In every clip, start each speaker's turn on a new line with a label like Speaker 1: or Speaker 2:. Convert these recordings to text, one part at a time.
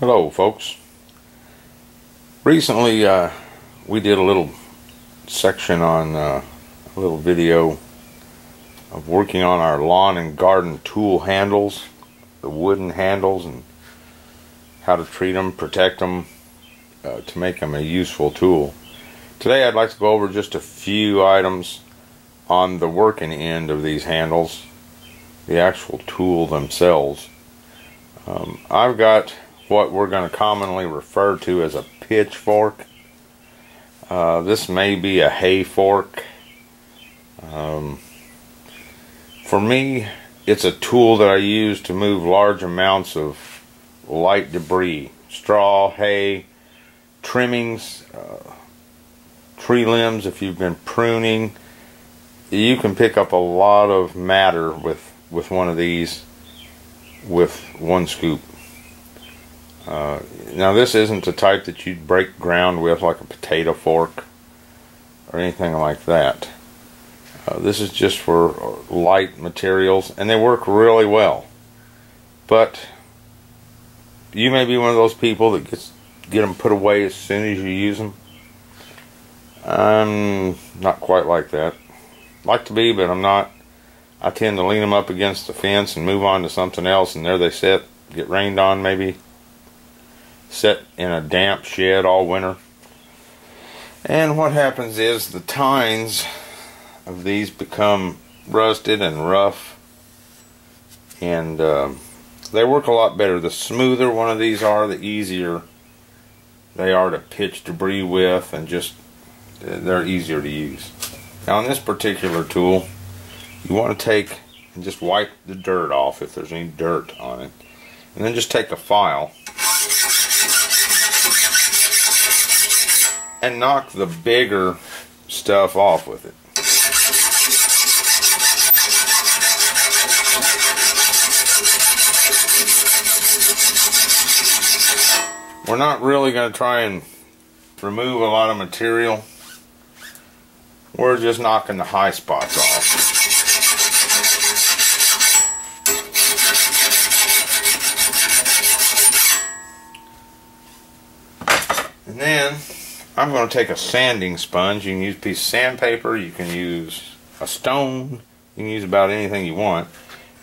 Speaker 1: Hello folks. Recently we did a little section on a little video of working on our lawn and garden tool handles, the wooden handles, and how to treat them, protect them, to make them a useful tool. Today I'd like to go over just a few items on the working end of these handles, the actual tool themselves. I've got what we're going to commonly refer to as a pitchfork. This may be a hay fork. For me, it's a tool that I use to move large amounts of light debris, straw, hay, trimmings, tree limbs. If you've been pruning, you can pick up a lot of matter with one of these with one scoop. Now this isn't the type that you'd break ground with like a potato fork or anything like that. This is just for light materials, and they work really well. But you may be one of those people that get them put away as soon as you use them. I'm not quite like that. Like to be, but I'm not. I tend to lean them up against the fence and move on to something else, and there they sit, get rained on maybe, sit in a damp shed all winter. And what happens is the tines of these become rusted and rough, and they work a lot better. The smoother one of these are, the easier they are to pitch debris with, and just they're easier to use. Now on this particular tool, you want to take and just wipe the dirt off if there's any dirt on it, and then just take a file and knock the bigger stuff off with it. We're not really going to try and remove a lot of material. We're just knocking the high spots off. And then I'm going to take a sanding sponge. You can use a piece of sandpaper, you can use a stone, you can use about anything you want.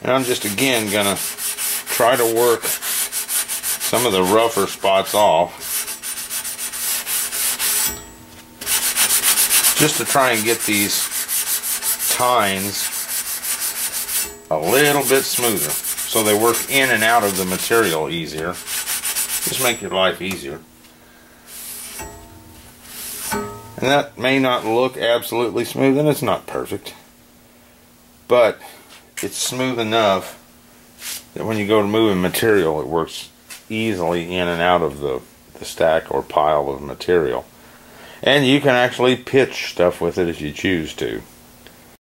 Speaker 1: And I'm just again going to try to work some of the rougher spots off, just to try and get these tines a little bit smoother so they work in and out of the material easier. Just make your life easier. And that may not look absolutely smooth, and it's not perfect, but it's smooth enough that when you go to moving material, it works easily in and out of the stack or pile of material. And you can actually pitch stuff with it if you choose to.